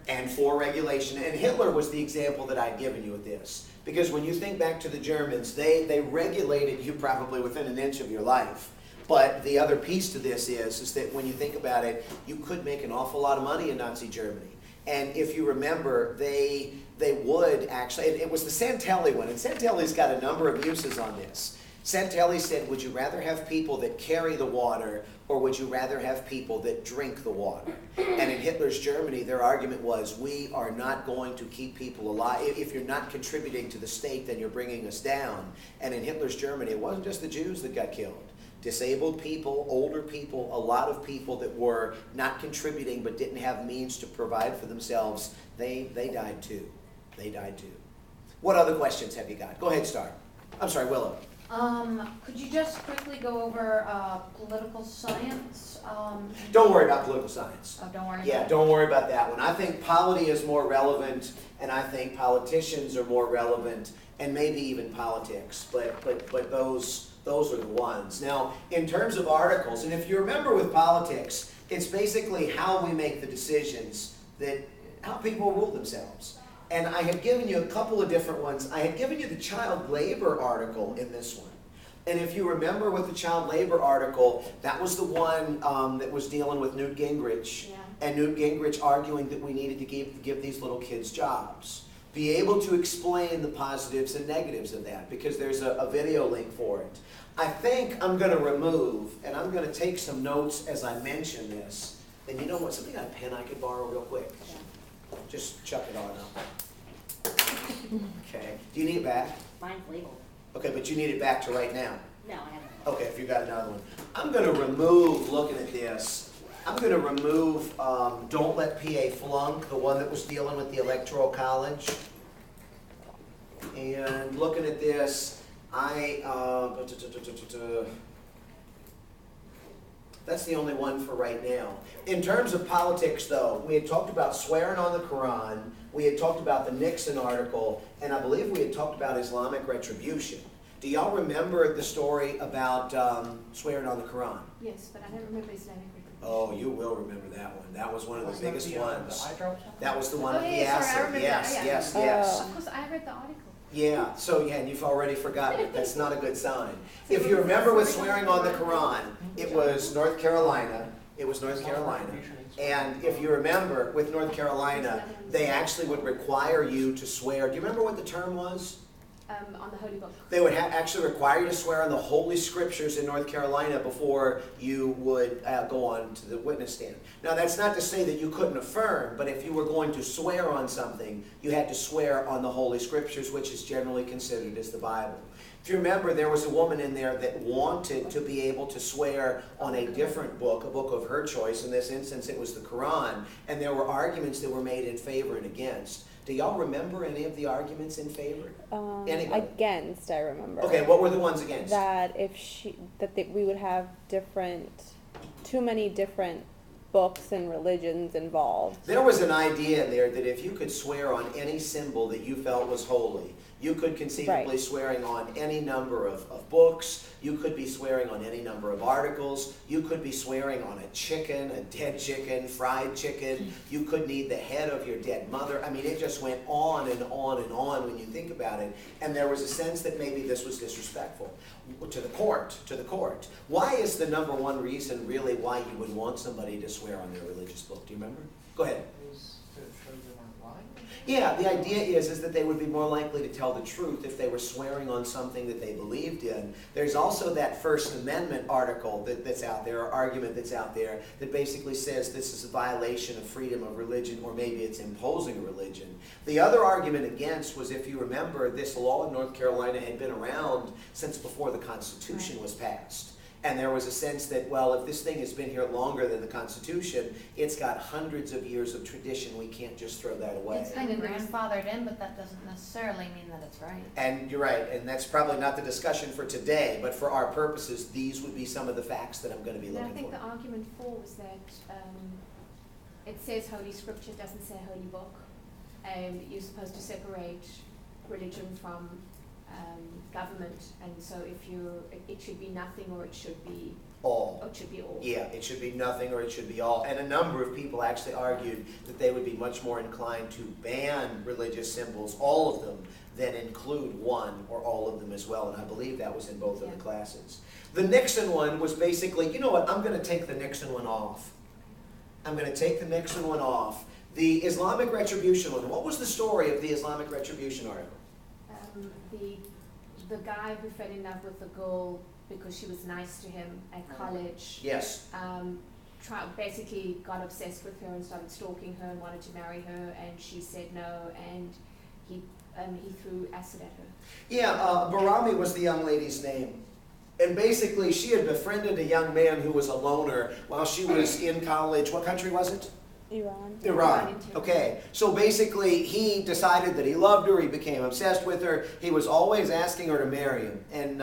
and for regulation. And Hitler was the example that I'd given you with this. Because when you think back to the Germans, they regulated you probably within an inch of your life. But the other piece to this is that when you think about it, you could make an awful lot of money in Nazi Germany. And if you remember, they would actually, it was the Santelli one, and Santelli's got a number of uses on this. Santelli said, would you rather have people that carry the water, or would you rather have people that drink the water? And in Hitler's Germany, their argument was, we are not going to keep people alive. If you're not contributing to the state, then you're bringing us down. And in Hitler's Germany, it wasn't just the Jews that got killed. Disabled people, older people, a lot of people that were not contributing but didn't have means to provide for themselves, they died too. They died too. What other questions have you got? Go ahead, start. I'm sorry, Willow. Could you just quickly go over political science? Don't worry about political science. Oh, don't worry about Yeah, don't worry about that one. I think polity is more relevant, and I think politicians are more relevant, and maybe even politics, but those are the ones. Now, in terms of articles, and if you remember with politics, it's basically how we make the decisions, that how people rule themselves. And I had given you a couple of different ones. I had given you the child labor article in this one. And if you remember with the child labor article, that was the one that was dealing with Newt Gingrich. Yeah. And Newt Gingrich arguing that we needed to give these little kids jobs. Be able to explain the positives and negatives of that, because there's a video link for it. I think I'm going to remove, and I'm going to take some notes as I mention this. And you know what? Something got a pen I could borrow real quick. Yeah. Just chuck it on up. Okay. Do you need it back? Mine's legal. Okay, but you need it back to right now. No, I haven't. Okay, if you got another one. I'm going to remove, looking at this, I'm going to remove Don't Let PA Flunk, the one that was dealing with the Electoral College. And looking at this, that's the only one for right now. In terms of politics, though, we had talked about swearing on the Quran, we had talked about the Nixon article, and I believe we had talked about Islamic retribution. Do y'all remember the story about swearing on the Quran? Yes, but I don't remember Islamic retribution. Oh, you will remember that one. That was one of the biggest ones. The eye drops? That was the one Oh, with yeah, the sorry, I acid. remember Yes, that, yeah. yes, yes. Of course, I read the article. Yeah, so yeah, and you've already forgotten. That's not a good sign. If you remember with swearing on the Quran, it was North Carolina. It was North Carolina. And if you remember, with North Carolina, they actually would require you to swear. Do you remember what the term was? On the Holy Book. They would actually require you to swear on the Holy Scriptures in North Carolina before you would go on to the witness stand. Now, that's not to say that you couldn't affirm, but if you were going to swear on something, you had to swear on the Holy Scriptures, which is generally considered as the Bible. If you remember, there was a woman in there that wanted to be able to swear on a different book, a book of her choice. In this instance, it was the Quran, and there were arguments that were made in favor and against. Do y'all remember any of the arguments in favor? Anybody? Against, I remember. Okay, what were the ones against? That we would have too many different books and religions involved. There was an idea in there that if you could swear on any symbol that you felt was holy, you could conceivably swearing on any number of books, you could be swearing on any number of articles, you could be swearing on a chicken, a dead chicken, fried chicken, you could need the head of your dead mother. I mean, it just went on and on and on when you think about it. And there was a sense that maybe this was disrespectful to the court. Why is the number one reason really why you would want somebody to swear on their religious book? Do you remember? Go ahead. Yeah, the idea is that they would be more likely to tell the truth if they were swearing on something that they believed in. There's also that First Amendment article that's out there, or argument that's out there, that basically says this is a violation of freedom of religion, or maybe it's imposing a religion. The other argument against was, if you remember, this law in North Carolina had been around since before the Constitution was passed. And there was a sense that, well, if this thing has been here longer than the Constitution, it's got hundreds of years of tradition. We can't just throw that away. It's kind of grandfathered in, but that doesn't necessarily mean that it's right. And you're right, and that's probably not the discussion for today, but for our purposes, these would be some of the facts that I'm going to be And looking I think for. the argument for was that it says Holy Scripture, it doesn't say Holy Book. You're supposed to separate religion from government, and so if it should be nothing or it should be all. Or it should be all. Yeah, it should be nothing or it should be all. And a number of people actually argued that they would be much more inclined to ban religious symbols, all of them, than include one or all of them as well. And I believe that was in both of the Yeah. classes. The Nixon one was basically, you know what, I'm going to take the Nixon one off. I'm going to take the Nixon one off. The Islamic Retribution one, what was the story of the Islamic Retribution article? The guy who fell in love with the girl because she was nice to him at college, Yes. basically got obsessed with her and started stalking her and wanted to marry her, and she said no, and he threw acid at her. Yeah, Barami was the young lady's name. And basically, she had befriended a young man who was a loner while she was in college. What country was it? Iran. Iran. Okay. So basically, he decided that he loved her. He became obsessed with her. He was always asking her to marry him. And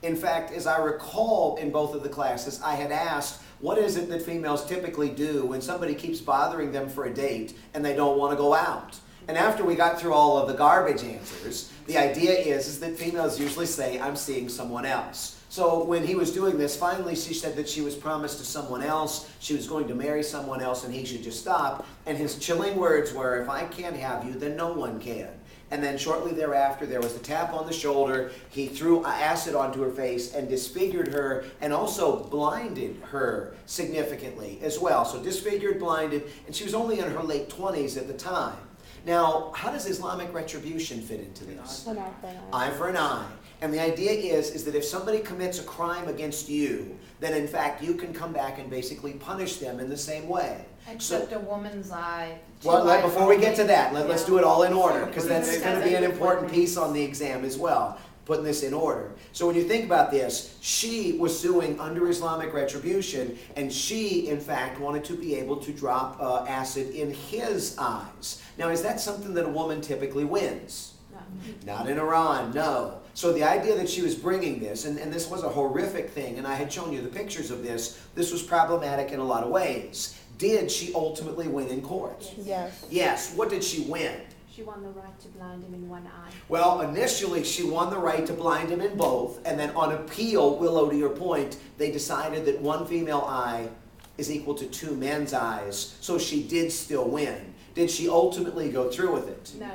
in fact, as I recall in both of the classes, I had asked, what is it that females typically do when somebody keeps bothering them for a date and they don't want to go out? And after we got through all of the garbage answers, the idea is that females usually say, I'm seeing someone else. So when he was doing this, finally she said that she was promised to someone else, she was going to marry someone else, and he should just stop. And his chilling words were, if I can't have you, then no one can. And then shortly thereafter, there was the tap on the shoulder. He threw acid onto her face and disfigured her and also blinded her significantly as well. So disfigured, blinded, and she was only in her late 20s at the time. Now, how does Islamic retribution fit into this? An eye for an eye. Eye for an eye. And the idea is that if somebody commits a crime against you, then in fact you can come back and basically punish them in the same way. Except a woman's eye. Well, before we get to that, let's Yeah. do it all in order, because that's Because going to be an that's important important. piece on the exam as well, putting this in order. So when you think about this, she was suing under Islamic retribution, and she, in fact, wanted to be able to drop acid in his eyes. Now, is that something that a woman typically wins? No. Not in Iran, no. So the idea that she was bringing this, and this was a horrific thing, and I had shown you the pictures of this was problematic in a lot of ways. Did she ultimately win in court? Yes. Yes. What did she win? She won the right to blind him in one eye. Well, initially she won the right to blind him in both, and then on appeal, Willow, to your point, they decided that one female eye is equal to two men's eyes, so she did still win. Did she ultimately go through with it? No.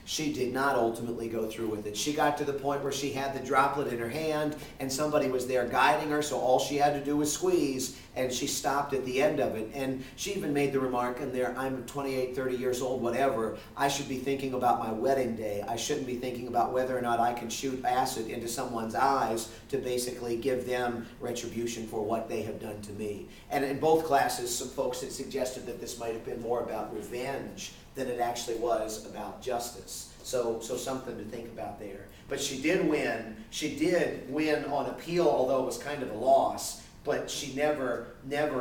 She did not ultimately go through with it. She got to the point where she had the droplet in her hand and somebody was there guiding her, so all she had to do was squeeze, and she stopped at the end of it. And she even made the remark in there, I'm 28, 30 years old, whatever. I should be thinking about my wedding day. I shouldn't be thinking about whether or not I can shoot acid into someone's eyes to basically give them retribution for what they have done to me. And in both classes, some folks had suggested that this might have been more about revenge than it actually was about justice. So something to think about there. But she did win. She did win on appeal, although it was kind of a loss. But she never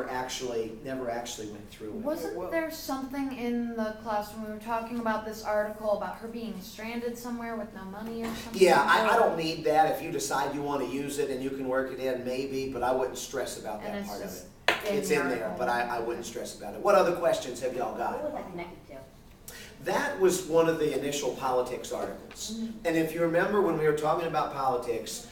actually went through with it. Wasn't there something in the class when we were talking about this article about her being stranded somewhere with no money or something? Yeah, I don't need that. If you decide you want to use it and you can work it in, maybe, but I wouldn't stress about And that it's part of just it. It's in there, but I wouldn't stress about it. What other questions have y'all got? What was that connected to? That was one of the initial politics articles. And if you remember when we were talking about politics,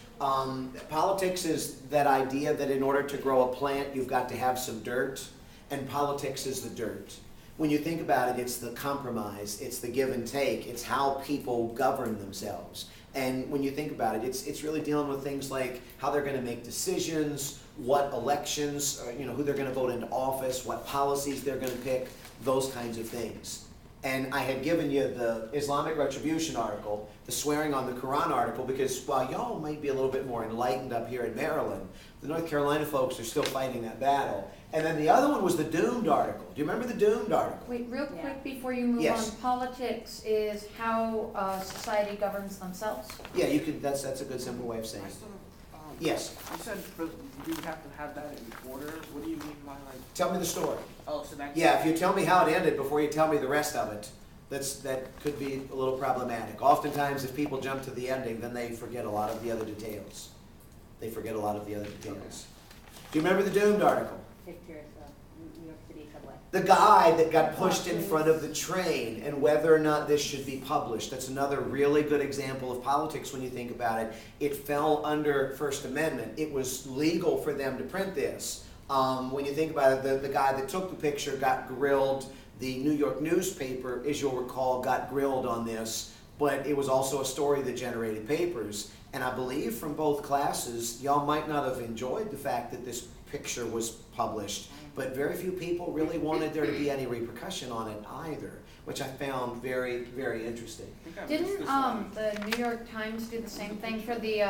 politics is that idea that in order to grow a plant, you've got to have some dirt, and politics is the dirt. When you think about it, it's the compromise, it's the give and take, it's how people govern themselves. And when you think about it, it's really dealing with things like how they're going to make decisions, what elections, who they're going to vote into office, what policies they're going to pick, those kinds of things. And I had given you the Islamic Retribution article, the swearing on the Quran article, because while y'all might be a little bit more enlightened up here in Maryland, the North Carolina folks are still fighting that battle. And then the other one was the Doomed article. Do you remember the Doomed article? Wait, real quick Yeah. before you move Yes. on, politics is how society governs themselves. Yeah, you could. That's a good simple way of saying I it. still have, Yes. You said you have to have that in order. What do you mean by like? Tell me the story. Oh, so that. Yeah, if you tell me how it ended before you tell me the rest of it, that could be a little problematic. Oftentimes, if people jump to the ending, then they forget a lot of the other details. They forget a lot of the other details. Do you remember the Doomed article? Pictures of New York City subway. The guy that got pushed in front of the train and whether or not this should be published. That's another really good example of politics when you think about it. It fell under First Amendment. It was legal for them to print this. When you think about it, the guy that took the picture got grilled. The New York newspaper, as you'll recall, got grilled on this, but it was also a story that generated papers. And I believe from both classes, y'all might not have enjoyed the fact that this picture was published, but very few people really wanted there to be any repercussion on it either, which I found very, very interesting. I think I missed Didn't this one. the New York Times do the same thing for the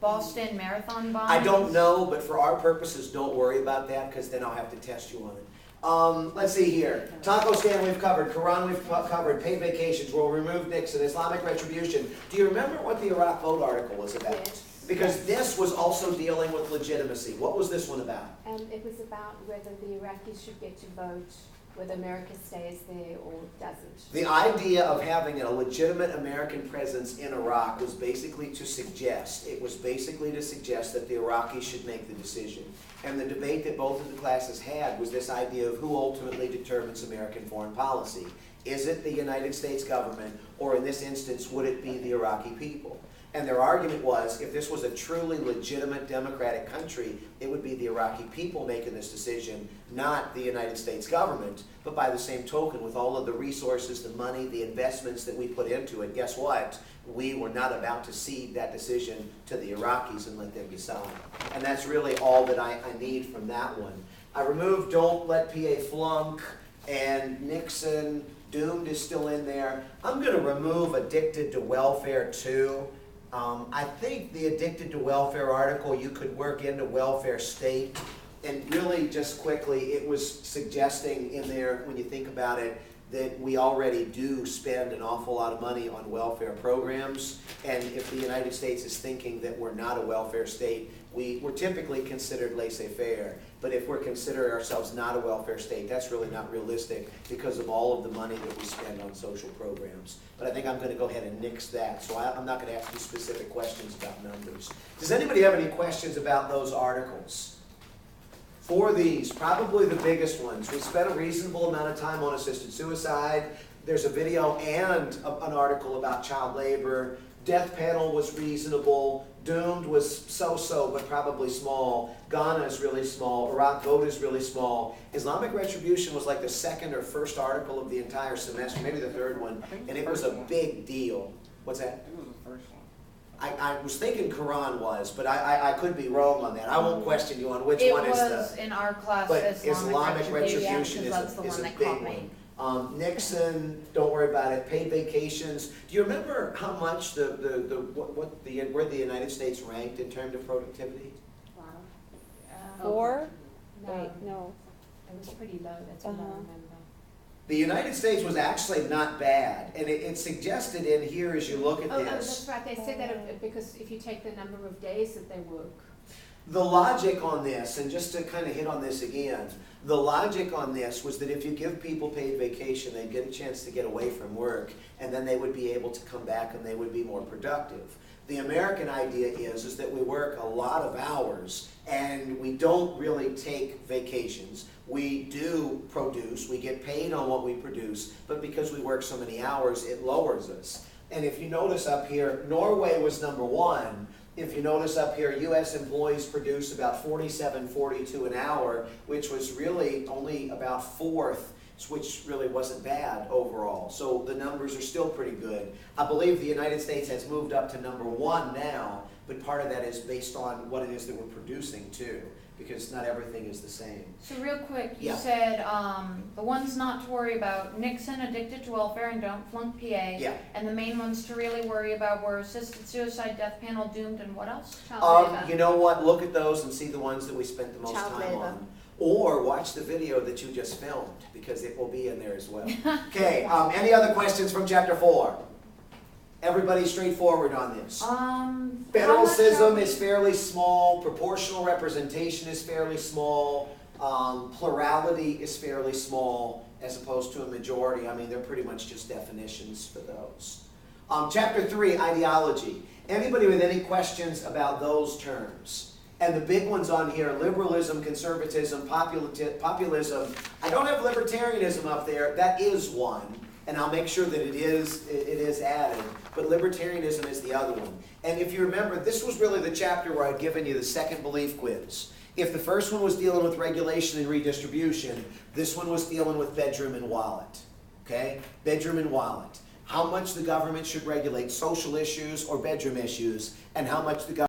Boston Marathon bombing? I don't know, but for our purposes, don't worry about that, because then I'll have to test you on it. Let's see here. Taco stand we've covered, Quran we've covered, paid vacations, we'll remove Nixon, Islamic retribution. Do you remember what the Iraq vote article was about? Yes. Because this was also dealing with legitimacy. What was this one about? It was about whether the Iraqis should get to vote, whether America stays there or doesn't. The idea of having a legitimate American presence in Iraq was basically to suggest, that the Iraqis should make the decision. And the debate that both of the classes had was this idea of who ultimately determines American foreign policy. Is it the United States government, or in this instance, would it be the Iraqi people? And their argument was, if this was a truly legitimate democratic country, it would be the Iraqi people making this decision, not the United States government. But by the same token, with all of the resources, the money, the investments that we put into it, guess what? We were not about to cede that decision to the Iraqis and let them decide. And that's really all that I need from that one. I removed Don't Let PA Flunk, and Nixon, Doomed is still in there. I'm going to remove Addicted to Welfare too. I think the Addicted to Welfare article you could work into welfare state, and really just quickly it was suggesting in there, when you think about it, that we already do spend an awful lot of money on welfare programs, and if the United States is thinking that we're not a welfare state, we're typically considered laissez-faire, but if we're considering ourselves not a welfare state, that's really not realistic because of all of the money that we spend on social programs. But I think I'm going to go ahead and nix that, so I'm not going to ask you specific questions about numbers. Does anybody have any questions about those articles? For these, probably the biggest ones. We spent a reasonable amount of time on assisted suicide. There's a video and an article about child labor. Death panel was reasonable. Doomed was so-so, but probably small. Ghana is really small. Iraq vote is really small. Islamic retribution was like the second or first article of the entire semester, maybe the third one, and it was a big deal. What's that? I think it was the first one. I was thinking Quran was, but I could be wrong on that. I won't question you on which one is the... It was in our class, But Islamic retribution, is that's the a one that big caught me. one. Nixon, don't worry about it. Paid vacations. Do you remember how much where the United States ranked in terms of productivity? Wow. 4? No, Wait, no. it was pretty low, that's what I remember. The United States was actually not bad, and it suggested in here as you look at Oh, this. that's right, they said that because if you take the number of days that they work. The logic on this, and just to kind of hit on this again, the logic on this was that if you give people paid vacation, they'd get a chance to get away from work, and then they would be able to come back and they would be more productive. The American idea is that we work a lot of hours and we don't really take vacations. We do produce, we get paid on what we produce, but because we work so many hours, it lowers us. And if you notice up here, Norway was number 1. If you notice up here, U.S. employees produce about 47.42 an hour, which was really only about 4th, which really wasn't bad overall. So the numbers are still pretty good. I believe the United States has moved up to number 1 now, but part of that is based on what it is that we're producing too, because not everything is the same. So real quick, you Yeah. said the ones not to worry about, Nixon, Addicted to Welfare, and Don't Flunk PA. Yeah. And the main ones to really worry about were assisted suicide, death panel, Doomed, and what else? Child labor. You know what? Look at those and see the ones that we spent the most Child time labor. on. Or watch the video that you just filmed, because it will be in there as well. Okay, any other questions from chapter 4? Everybody straightforward on this. Federalism is fairly small, proportional representation is fairly small, plurality is fairly small, as opposed to a majority. I mean, they're pretty much just definitions for those. Chapter 3, ideology. Anybody with any questions about those terms? And the big ones on here, liberalism, conservatism, populism. I don't have libertarianism up there. That is one, and I'll make sure that it is added. But libertarianism is the other one. And if you remember, this was really the chapter where I'd given you the second belief quiz. If the first one was dealing with regulation and redistribution, this one was dealing with bedroom and wallet. Okay? Bedroom and wallet. How much the government should regulate social issues or bedroom issues, and how much the government